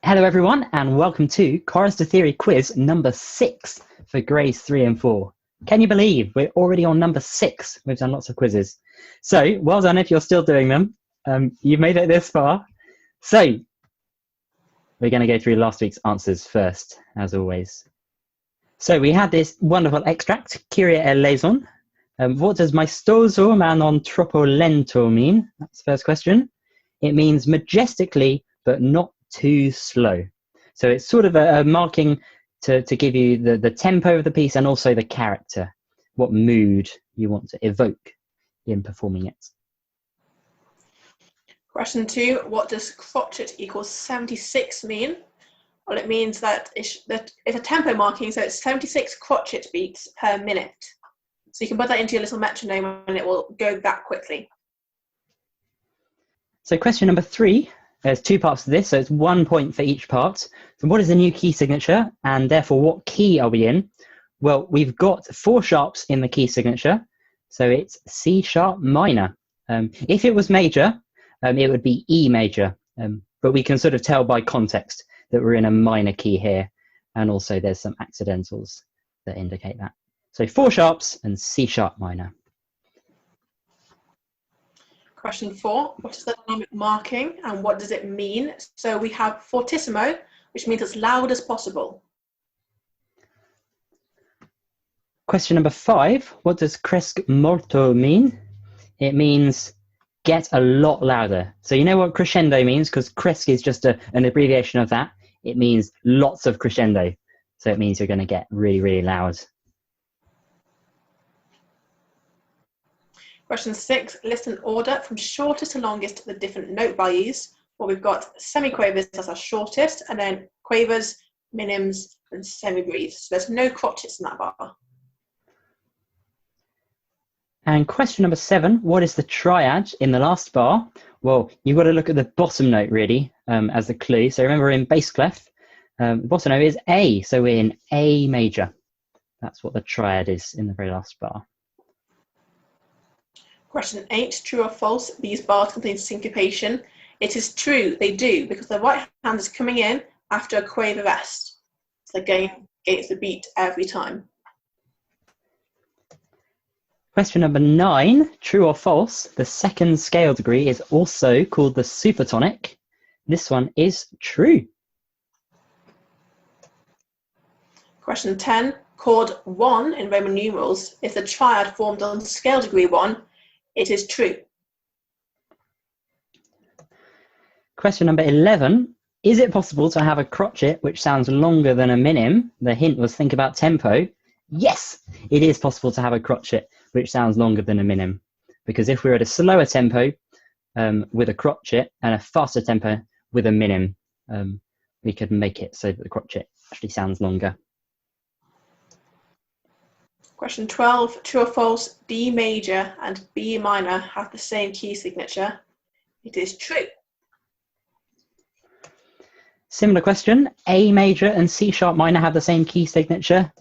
Hello everyone and welcome to Chorus to Theory quiz number 6 for grades 3 and 4. Can you believe we're already on number 6? We've done lots of quizzes. So well done if you're still doing them. You've made it this far. So we're going to go through last week's answers first, as always. So we had this wonderful extract, Kyrie eleison. What does maestoso ma non troppo lento mean? That's the first question. It means majestically but not too slow. So it's sort of a marking to give you the tempo of the piece and also the character, what mood you want to evoke in performing it. Question 2, what does crotchet equals 76 mean? Well, it means that it's a tempo marking, so it's 76 crotchet beats per minute. So you can put that into your little metronome and it will go that quickly. So question number 3, there's 2 parts to this, so it's 1 point for each part. So what is the new key signature, and therefore what key are we in? Well, we've got 4 sharps in the key signature, so it's C sharp minor. If it was major, it would be E major, but we can sort of tell by context that we're in a minor key here, and also there's some accidentals that indicate that. So 4 sharps and C sharp minor. Question 4, what is the dynamic marking and what does it mean? So we have fortissimo, which means as loud as possible. Question number 5, what does cresc molto mean? It means get a lot louder. So you know what crescendo means, because cresc is just an abbreviation of that. It means lots of crescendo. So it means you're going to get really, really loud. Question 6, list an order from shortest to longest the different note values. Well, we've got semiquavers as our shortest, and then quavers, minims, and semibreathes. So there's no crotchets in that bar. And question number 7, what is the triad in the last bar? Well, you've got to look at the bottom note, really, as the clue. So remember in bass clef, the bottom note is A, so we're in A major. That's what the triad is in the very last bar. Question 8, true or false, these bars contain syncopation. It is true, they do, because the right hand is coming in after a quaver rest. So going against the beat every time. Question number 9, true or false, the second scale degree is also called the supertonic. This one is true. Question 10, chord 1 in Roman numerals is the triad formed on scale degree 1. It is true. Question number 11, is it possible to have a crotchet which sounds longer than a minim? The hint was think about tempo. Yes, it is possible to have a crotchet which sounds longer than a minim, because if we're at a slower tempo with a crotchet and a faster tempo with a minim, we could make it so that the crotchet actually sounds longer. Question 12, true or false, D major and B minor have the same key signature. It is true. Similar question, A major and C sharp minor have the same key signature.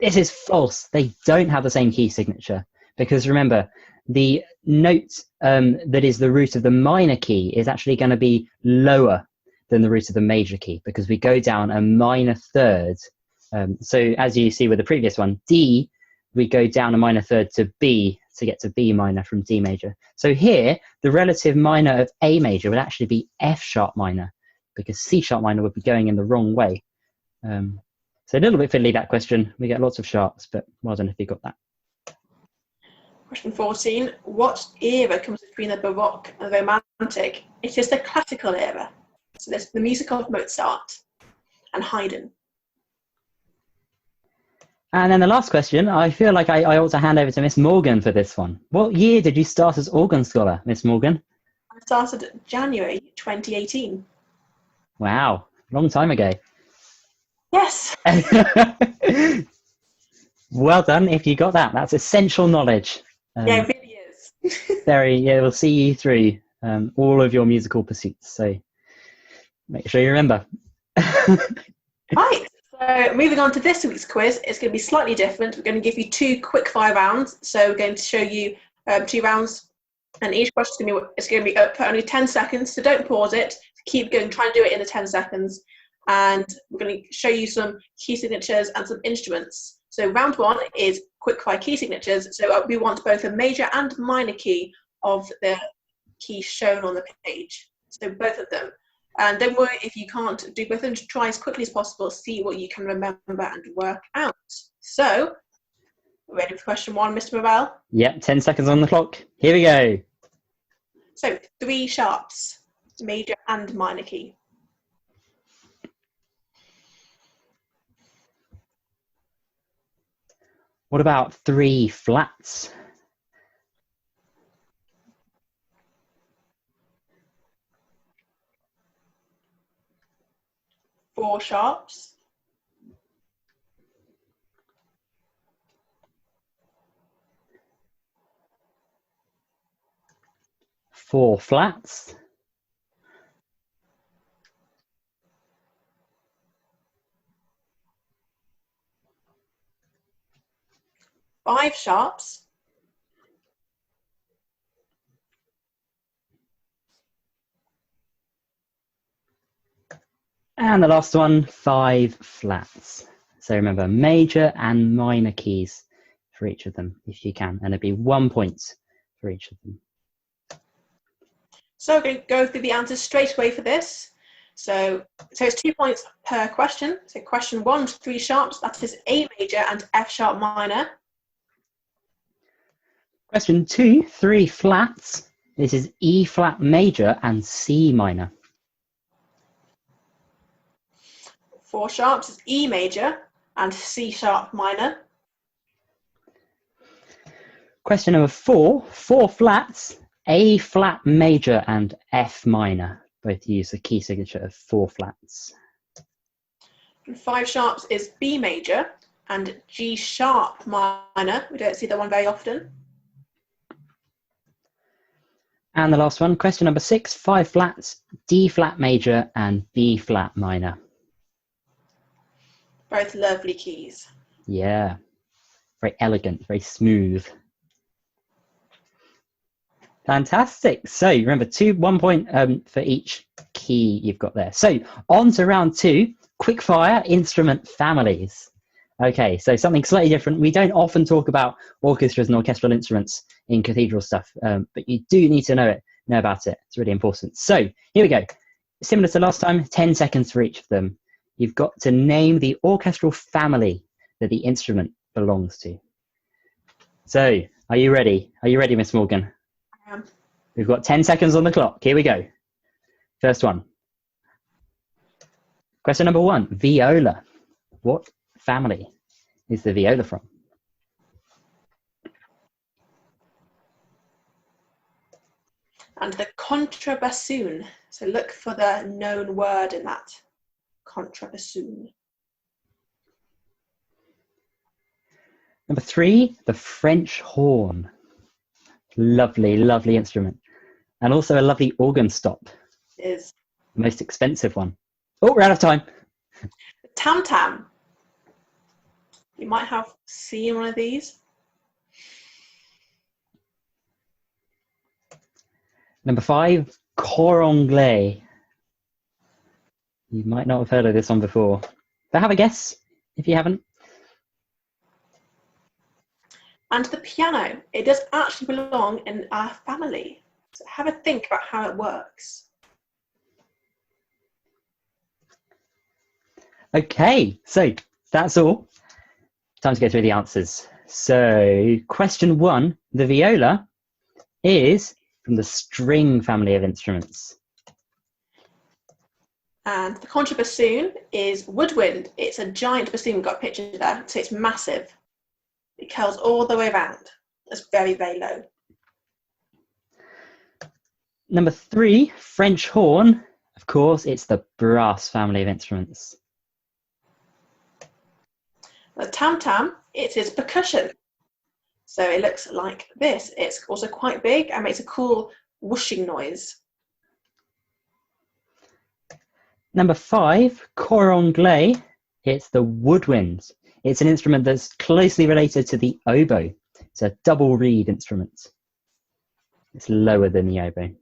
This is false. They don't have the same key signature, because remember, the note that is the root of the minor key is actually going to be lower than the root of the major key, because we go down a minor third. So as you see with the previous one, D, we go down a minor third to B to get to B minor from D major. So here, the relative minor of A major would actually be F sharp minor, because C sharp minor would be going in the wrong way. So a little bit fiddly, that question. We get lots of sharps, but well done if you got that. Question 14, what era comes between the Baroque and the Romantic? It is the classical era. So there's the music of Mozart and Haydn. And then the last question, I feel like I ought to hand over to Miss Morgan for this one. What year did you start as organ scholar, Miss Morgan? I started January 2018. Wow, long time ago. Yes. Well done if you got that. That's essential knowledge. Yeah, it really is. Yeah, we'll see you through all of your musical pursuits. So make sure you remember. Right. So moving on to this week's quiz, it's going to be slightly different. We're going to give you 2 quick-fire rounds. So we're going to show you 2 rounds, and each question is going to be up for only 10 seconds. So don't pause it. Keep going. Try and do it in the 10 seconds. and we're going to show you some key signatures and some instruments. So round one is quickfire key signatures. So we want both a major and minor key of the key shown on the page. So both of them. And don't worry if you can't do both of them, just try as quickly as possible, see what you can remember and work out. So, ready for question one, Mr. Morrell? Yep, 10 seconds on the clock. Here we go. So, 3 sharps, major and minor key. What about 3 flats? 4 sharps. 4 flats. 5 sharps. And the last one, 5 flats. So remember, major and minor keys for each of them, if you can. And it'd be 1 point for each of them. So we're going to go through the answers straight away for this. So it's 2 points per question. So question 1, 3 sharps, that is A major and F sharp minor. Question 2, 3 flats. This is E flat major and C minor. 4 sharps is E major and C sharp minor. Question number 4, 4 flats, A flat major and F minor. Both use a key signature of 4 flats. And 5 sharps is B major and G sharp minor. We don't see that one very often. And the last one, question number 6, 5 flats, D flat major and B flat minor. Both lovely keys. Yeah, very elegant, very smooth. Fantastic. So remember, 1 point for each key you've got there. So on to round 2, quickfire instrument families. Okay, so something slightly different. We don't often talk about orchestras and orchestral instruments in cathedral stuff, but you do need to know about it. It's really important. So here we go. Similar to last time, 10 seconds for each of them. You've got to name the orchestral family that the instrument belongs to. So, are you ready? Are you ready, Miss Morgan? I am. We've got 10 seconds on the clock. Here we go. First one. Question number 1, viola. What family is the viola from? And the contrabassoon. So look for the known word in that. Contrabassoon. Number 3, the French horn. Lovely, lovely instrument. And also a lovely organ stop. Is The most expensive one. Oh, we're out of time. the tam-tam. You might have seen one of these. Number 5, cor anglais. You might not have heard of this one before, but have a guess if you haven't. And the piano. It does actually belong in our family. So have a think about how it works. Okay, so that's all. Time to go through the answers. So question 1, the viola is from the string family of instruments. And the contrabassoon is woodwind. It's a giant bassoon. We've got a picture there. So it's massive. It curls all the way around. It's very, very low. Number 3, French horn. Of course, it's the brass family of instruments. The tam-tam, it is percussion. So it looks like this. It's also quite big and makes a cool whooshing noise. Number 5, cor anglais. It's the woodwind. It's an instrument that's closely related to the oboe. It's a double reed instrument. It's lower than the oboe.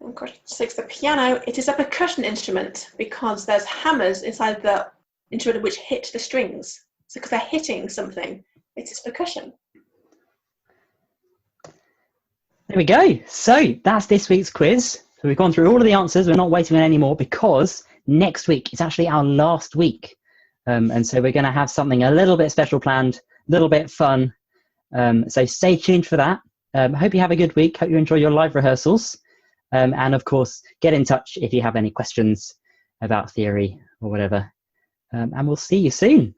And question 6, the piano. It is a percussion instrument because there's hammers inside the instrument which hit the strings. So because they're hitting something, it is percussion. There we go. So that's this week's quiz. So we've gone through all of the answers. We're not waiting on any more because next week is actually our last week. And so we're going to have something a little bit special planned, a little bit fun. So stay tuned for that. Hope you have a good week. Hope you enjoy your live rehearsals. And of course, get in touch if you have any questions about theory or whatever. And we'll see you soon.